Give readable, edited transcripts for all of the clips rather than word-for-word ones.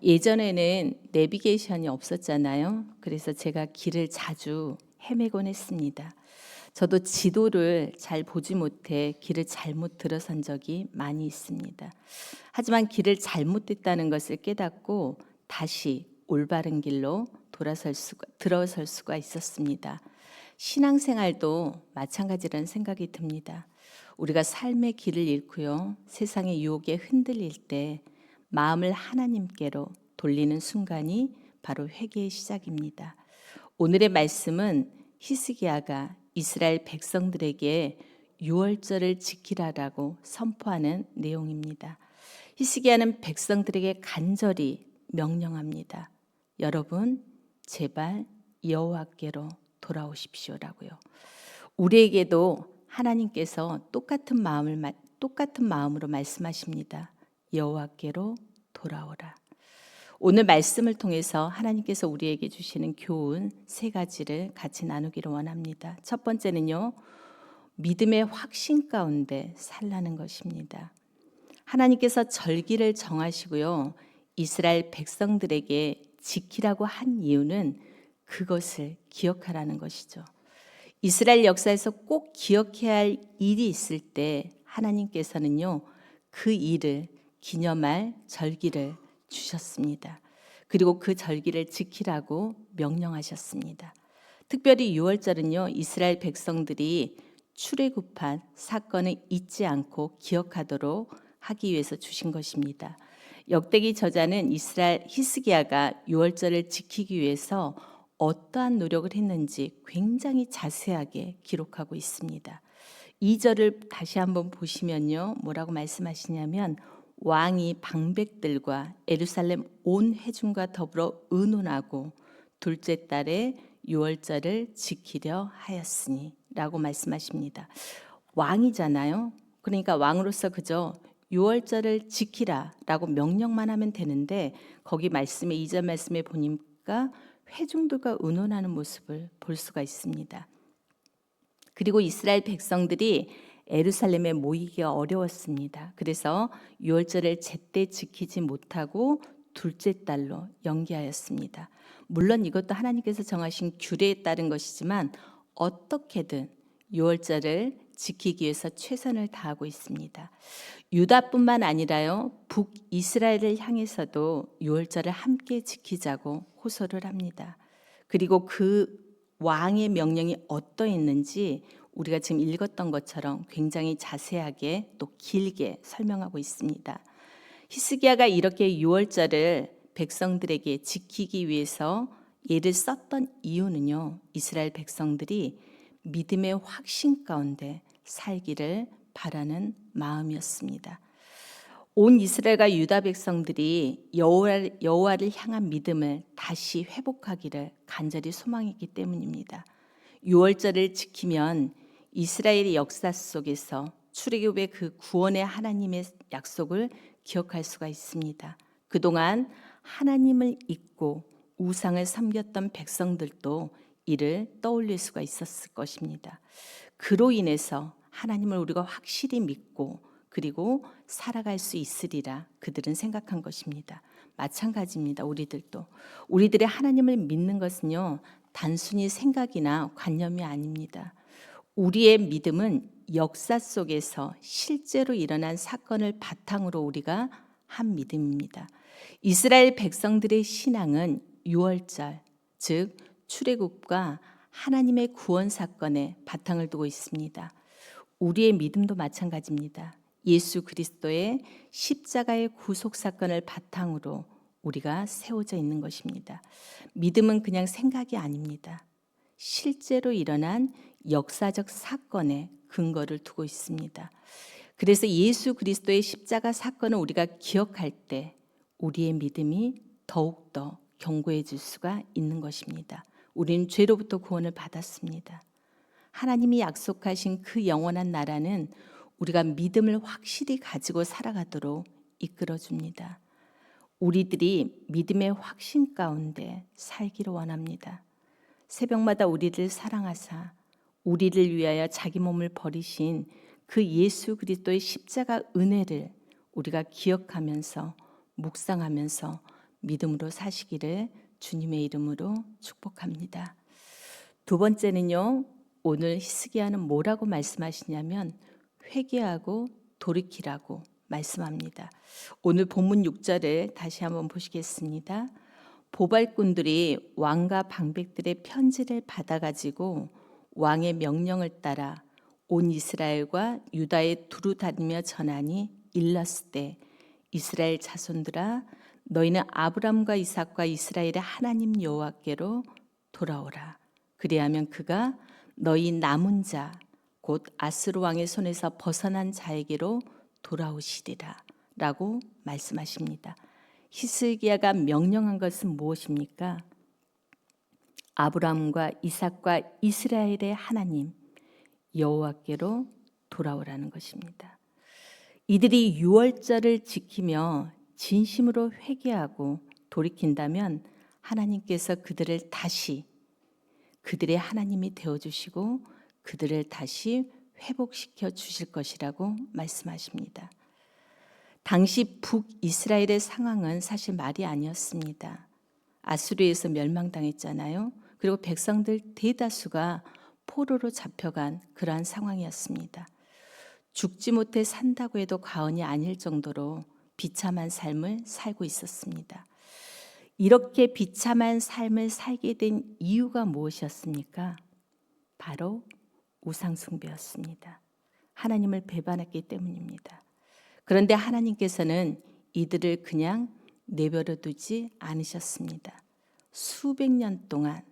예전에는 내비게이션이 없었잖아요. 그래서 제가 길을 자주 헤매곤 했습니다. 저도 지도를 잘 보지 못해 길을 잘못 들어선 적이 많이 있습니다. 하지만 길을 잘못됐다는 것을 깨닫고 다시 올바른 길로 들어설 수가 있었습니다. 신앙생활도 마찬가지라는 생각이 듭니다. 우리가 삶의 길을 잃고요, 세상의 유혹에 흔들릴 때 마음을 하나님께로 돌리는 순간이 바로 회개의 시작입니다. 오늘의 말씀은 히스기야가 이스라엘 백성들에게 유월절을 지키라라고 선포하는 내용입니다. 히스기야는 백성들에게 간절히 명령합니다. 여러분, 제발 여호와께로 돌아오십시오라고요. 우리에게도 하나님께서 똑같은 마음으로 말씀하십니다. 여호와께로 돌아오라. 오늘 말씀을 통해서 하나님께서 우리에게 주시는 교훈 3가지를 같이 나누기를 원합니다. 첫 번째는요, 믿음의 확신 가운데 살라는 것입니다. 하나님께서 절기를 정하시고요, 이스라엘 백성들에게 지키라고 한 이유는 그것을 기억하라는 것이죠. 이스라엘 역사에서 꼭 기억해야 할 일이 있을 때 하나님께서는요, 그 일을 기념할 절기를 주셨습니다. 그리고 그 절기를 지키라고 명령하셨습니다. 특별히 유월절은요, 이스라엘 백성들이 출애굽한 사건을 잊지 않고 기억하도록 하기 위해서 주신 것입니다. 역대기 저자는 이스라엘 히스기야가 유월절을 지키기 위해서 어떠한 노력을 했는지 굉장히 자세하게 기록하고 있습니다. 2절을 다시 한번 보시면요, 뭐라고 말씀하시냐면 왕이 방백들과 예루살렘 온 회중과 더불어 의논하고 둘째 달에 유월절을 지키려 하였으니 라고 말씀하십니다. 왕이잖아요. 그러니까 왕으로서 그저 유월절을 지키라 라고 명령만 하면 되는데, 거기 말씀에 2절 말씀에 보니까 회중들과 의논하는 모습을 볼 수가 있습니다. 그리고 이스라엘 백성들이 예루살렘에 모이기가 어려웠습니다. 그래서 유월절을 제때 지키지 못하고 둘째 달로 연기하였습니다. 물론 이것도 하나님께서 정하신 규례에 따른 것이지만 어떻게든 유월절을 지키기 위해서 최선을 다하고 있습니다. 유다뿐만 아니라요, 북이스라엘을 향해서도 유월절을 함께 지키자고 호소를 합니다. 그리고 그 왕의 명령이 어떠했는지 우리가 지금 읽었던 것처럼 굉장히 자세하게 또 길게 설명하고 있습니다. 히스기야가 이렇게 유월절을 백성들에게 지키기 위해서 예를 썼던 이유는요, 이스라엘 백성들이 믿음의 확신 가운데 살기를 바라는 마음이었습니다. 온 이스라엘과 유다 백성들이 여호와를 향한 믿음을 다시 회복하기를 간절히 소망했기 때문입니다. 유월절을 지키면 이스라엘의 역사 속에서 출애굽의 그 구원의 하나님의 약속을 기억할 수가 있습니다. 그동안 하나님을 잊고 우상을 섬겼던 백성들도 이를 떠올릴 수가 있었을 것입니다. 그로 인해서 하나님을 우리가 확실히 믿고 그리고 살아갈 수 있으리라 그들은 생각한 것입니다. 마찬가지입니다. 우리들의 하나님을 믿는 것은요, 단순히 생각이나 관념이 아닙니다. 우리의 믿음은 역사 속에서 실제로 일어난 사건을 바탕으로 우리가 한 믿음입니다. 이스라엘 백성들의 신앙은 유월절, 즉 출애굽과 하나님의 구원 사건에 바탕을 두고 있습니다. 우리의 믿음도 마찬가지입니다. 예수 그리스도의 십자가의 구속 사건을 바탕으로 우리가 세워져 있는 것입니다. 믿음은 그냥 생각이 아닙니다. 실제로 일어난 역사적 사건에 근거를 두고 있습니다. 그래서 예수 그리스도의 십자가 사건을 우리가 기억할 때 우리의 믿음이 더욱더 견고해질 수가 있는 것입니다. 우리는 죄로부터 구원을 받았습니다. 하나님이 약속하신 그 영원한 나라는 우리가 믿음을 확실히 가지고 살아가도록 이끌어줍니다. 우리들이 믿음의 확신 가운데 살기를 원합니다. 새벽마다 우리를 사랑하사 우리를 위하여 자기 몸을 버리신 그 예수 그리스도의 십자가 은혜를 우리가 기억하면서 묵상하면서 믿음으로 사시기를 주님의 이름으로 축복합니다. 두 번째는요. 오늘 히스기야는 뭐라고 말씀하시냐면 회개하고 돌이키라고 말씀합니다. 오늘 본문 6절을 다시 한번 보시겠습니다. 보발꾼들이 왕과 방백들의 편지를 받아가지고 왕의 명령을 따라 온 이스라엘과 유다에 두루 다니며 전하니 일렀을 때 이스라엘 자손들아 너희는 아브람과 이삭과 이스라엘의 하나님 여호와께로 돌아오라. 그리하면 그가 너희 남은 자 곧 아스루 왕의 손에서 벗어난 자에게로 돌아오시리라 라고 말씀하십니다. 히스기야가 명령한 것은 무엇입니까? 아브라함과 이삭과 이스라엘의 하나님 여호와께로 돌아오라는 것입니다. 이들이 유월절을 지키며 진심으로 회개하고 돌이킨다면 하나님께서 그들을 다시 그들의 하나님이 되어주시고 그들을 다시 회복시켜 주실 것이라고 말씀하십니다. 당시 북이스라엘의 상황은 사실 말이 아니었습니다. 아수르에서 멸망당했잖아요. 그리고 백성들 대다수가 포로로 잡혀간 그러한 상황이었습니다. 죽지 못해 산다고 해도 과언이 아닐 정도로 비참한 삶을 살고 있었습니다. 이렇게 비참한 삶을 살게 된 이유가 무엇이었습니까? 바로 우상숭배였습니다. 하나님을 배반했기 때문입니다. 그런데 하나님께서는 이들을 그냥 내버려 두지 않으셨습니다. 수백 년 동안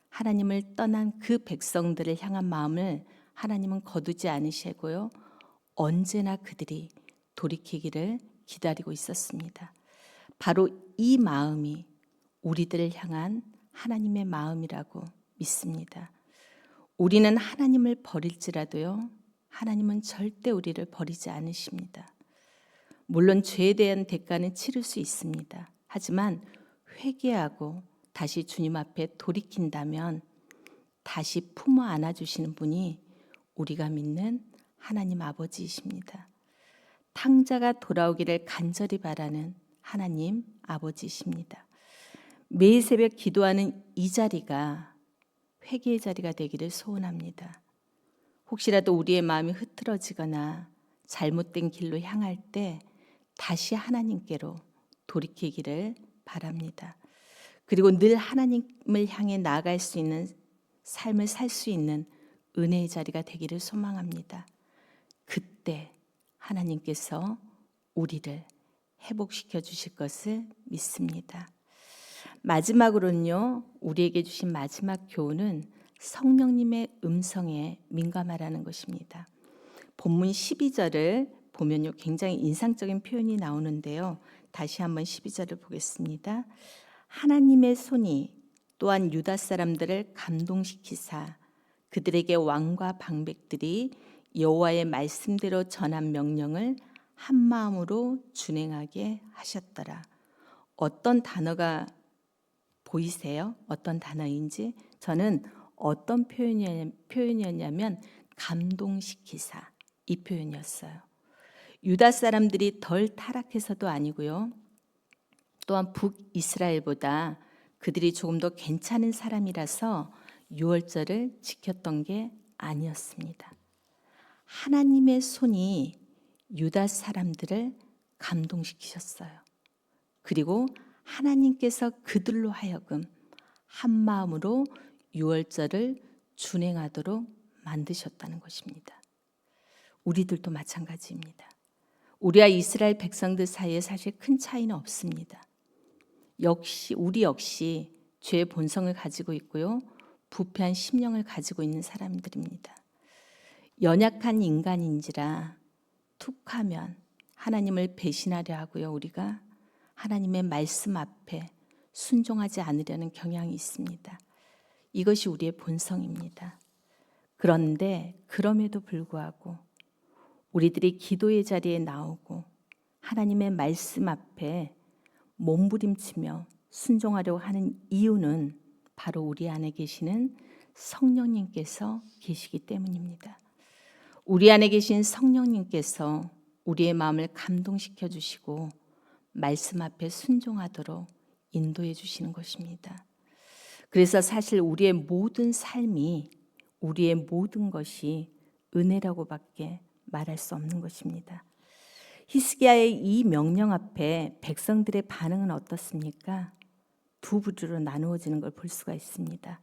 하나님을 떠난 그 백성들을 향한 마음을 하나님은 거두지 않으시고요. 언제나 그들이 돌이키기를 기다리고 있었습니다. 바로 이 마음이 우리들을 향한 하나님의 마음이라고 믿습니다. 우리는 하나님을 버릴지라도요. 하나님은 절대 우리를 버리지 않으십니다. 물론 죄에 대한 대가는 치를 수 있습니다. 하지만 회개하고 다시 주님 앞에 돌이킨다면 다시 품어 안아주시는 분이 우리가 믿는 하나님 아버지이십니다. 탕자가 돌아오기를 간절히 바라는 하나님 아버지이십니다. 매일 새벽 기도하는 이 자리가 회개의 자리가 되기를 소원합니다. 혹시라도 우리의 마음이 흐트러지거나 잘못된 길로 향할 때 다시 하나님께로 돌이키기를 바랍니다. 그리고 늘 하나님을 향해 나아갈 수 있는 삶을 살 수 있는 은혜의 자리가 되기를 소망합니다. 그때 하나님께서 우리를 회복시켜 주실 것을 믿습니다. 마지막으로는요, 우리에게 주신 마지막 교훈은 성령님의 음성에 민감하라는 것입니다. 본문 12절을 보면요, 굉장히 인상적인 표현이 나오는데요. 다시 한번 12절을 보겠습니다. 하나님의 손이 또한 유다 사람들을 감동시키사 그들에게 왕과 방백들이 여호와의 말씀대로 전한 명령을 한 마음으로 준행하게 하셨더라. 어떤 단어가 보이세요? 어떤 단어인지? 저는 어떤 표현이었냐면 감동시키사 이 표현이었어요. 유다 사람들이 덜 타락해서도 아니고요. 또한 북이스라엘보다 그들이 조금 더 괜찮은 사람이라서 유월절을 지켰던 게 아니었습니다. 하나님의 손이 유다 사람들을 감동시키셨어요. 그리고 하나님께서 그들로 하여금 한 마음으로 유월절을 준행하도록 만드셨다는 것입니다. 우리들도 마찬가지입니다. 우리와 이스라엘 백성들 사이에 사실 큰 차이는 없습니다. 우리 역시 죄의 본성을 가지고 있고요. 부패한 심령을 가지고 있는 사람들입니다. 연약한 인간인지라 툭하면 하나님을 배신하려 하고요. 우리가 하나님의 말씀 앞에 순종하지 않으려는 경향이 있습니다. 이것이 우리의 본성입니다. 그런데 그럼에도 불구하고 우리들이 기도의 자리에 나오고 하나님의 말씀 앞에 몸부림치며 순종하려고 하는 이유는 바로 우리 안에 계시는 성령님께서 계시기 때문입니다. 우리 안에 계신 성령님께서 우리의 마음을 감동시켜 주시고 말씀 앞에 순종하도록 인도해 주시는 것입니다. 그래서 사실 우리의 모든 삶이, 우리의 모든 것이 은혜라고밖에 말할 수 없는 것입니다. 히스기야의 이 명령 앞에 백성들의 반응은 어떻습니까? 두 부류로 나누어지는 걸 볼 수가 있습니다.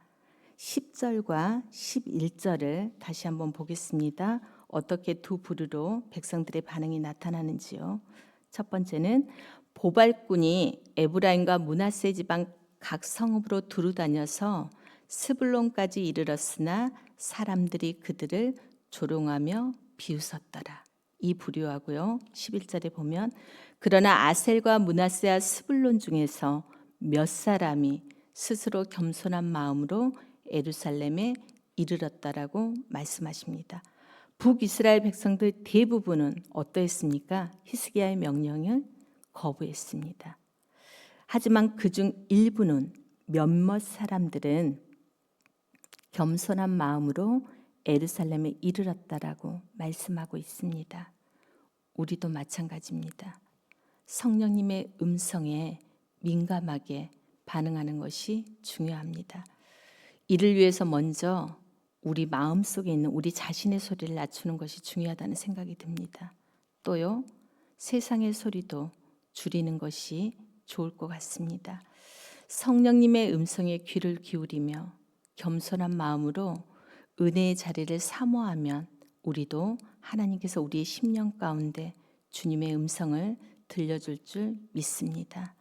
10절과 11절을 다시 한번 보겠습니다. 어떻게 두 부류로 백성들의 반응이 나타나는지요. 첫 번째는 보발꾼이 에브라임과 므낫세 지방 각 성읍으로 두루다녀서 스불론까지 이르렀으나 사람들이 그들을 조롱하며 비웃었더라. 이 부류하고요. 11절에 보면 그러나 아셀과 므낫세와 스불론 중에서 몇 사람이 스스로 겸손한 마음으로 예루살렘에 이르렀다라고 말씀하십니다. 북이스라엘 백성들 대부분은 어떠했습니까? 히스기야의 명령을 거부했습니다. 하지만 그중 일부는, 몇몇 사람들은 겸손한 마음으로 예루살렘에 이르렀다라고 말씀하고 있습니다. 우리도 마찬가지입니다. 성령님의 음성에 민감하게 반응하는 것이 중요합니다. 이를 위해서 먼저 우리 마음속에 있는 우리 자신의 소리를 낮추는 것이 중요하다는 생각이 듭니다. 또요, 세상의 소리도 줄이는 것이 좋을 것 같습니다. 성령님의 음성에 귀를 기울이며 겸손한 마음으로 은혜의 자리를 사모하면 우리도 하나님께서 우리의 심령 가운데 주님의 음성을 들려줄 줄 믿습니다.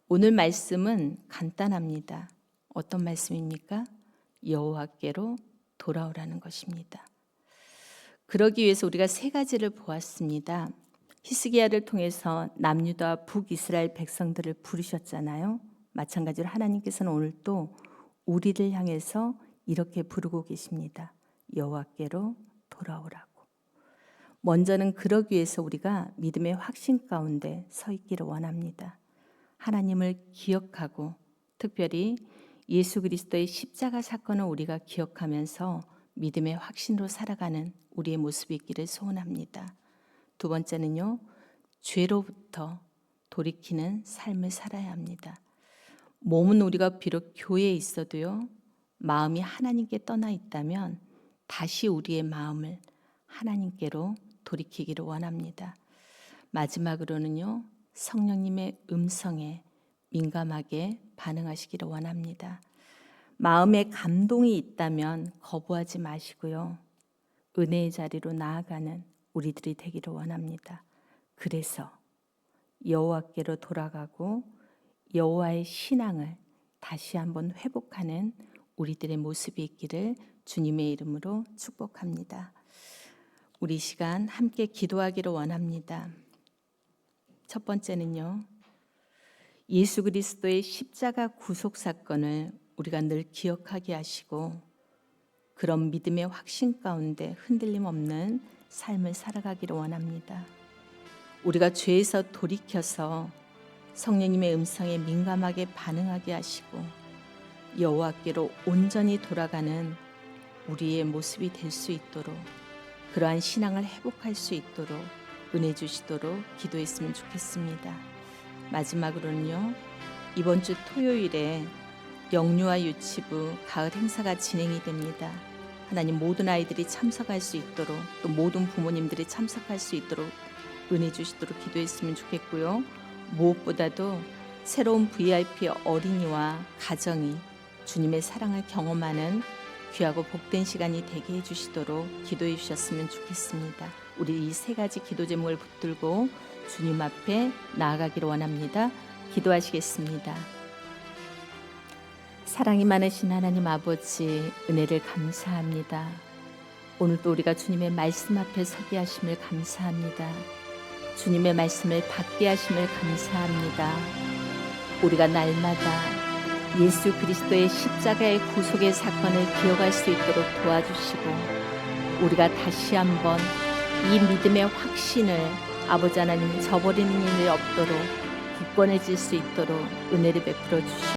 오늘 말씀은 간단합니다. 어떤 말씀입니까? 여호와께로 돌아오라는 것입니다. 그러기 위해서 우리가 세 가지를 보았습니다. 히스기야를 통해서 남유다와 북이스라엘 백성들을 부르셨잖아요. 마찬가지로 하나님께서는 오늘 또 우리를 향해서 이렇게 부르고 계십니다. 여호와께로 돌아오라고. 먼저는 그러기 위해서 우리가 믿음의 확신 가운데 서 있기를 원합니다. 하나님을 기억하고 특별히 예수 그리스도의 십자가 사건을 우리가 기억하면서 믿음의 확신으로 살아가는 우리의 모습이 있기를 소원합니다. 두 번째는요, 죄로부터 돌이키는 삶을 살아야 합니다. 몸은 우리가 비록 교회에 있어도요, 마음이 하나님께 떠나 있다면 다시 우리의 마음을 하나님께로 돌이키기를 원합니다. 마지막으로는요, 성령님의 음성에 민감하게 반응하시기를 원합니다. 마음에 감동이 있다면 거부하지 마시고요, 은혜의 자리로 나아가는 우리들이 되기를 원합니다. 그래서 여호와께로 돌아가고 여호와의 신앙을 다시 한번 회복하는 우리들의 모습이 있기를 주님의 이름으로 축복합니다. 우리 시간 함께 기도하기를 원합니다. 첫 번째는요, 예수 그리스도의 십자가 구속 사건을 우리가 늘 기억하게 하시고 그런 믿음의 확신 가운데 흔들림 없는 삶을 살아가기를 원합니다. 우리가 죄에서 돌이켜서 성령님의 음성에 민감하게 반응하게 하시고 여호와께로 온전히 돌아가는 우리의 모습이 될 수 있도록, 그러한 신앙을 회복할 수 있도록 은혜 주시도록 기도했으면 좋겠습니다. 마지막으로는요, 이번 주 토요일에 영유아 유치부 가을 행사가 진행이 됩니다. 하나님, 모든 아이들이 참석할 수 있도록, 또 모든 부모님들이 참석할 수 있도록 은혜 주시도록 기도했으면 좋겠고요. 무엇보다도 새로운 VIP 어린이와 가정이 주님의 사랑을 경험하는 귀하고 복된 시간이 되게 해주시도록 기도해 주셨으면 좋겠습니다. 우리 이 세 가지 기도 제목을 붙들고 주님 앞에 나아가기를 원합니다. 기도하시겠습니다. 사랑이 많으신 하나님 아버지, 은혜를 감사합니다. 오늘도 우리가 주님의 말씀 앞에 서게 하심을 감사합니다. 주님의 말씀을 받게 하심을 감사합니다. 우리가 날마다 예수 그리스도의 십자가의 구속의 사건을 기억할 수 있도록 도와주시고, 우리가 다시 한번 이 믿음의 확신을 아버지 하나님 저버리는 일이 없도록 굳건해질 수 있도록 은혜를 베풀어 주시옵소서.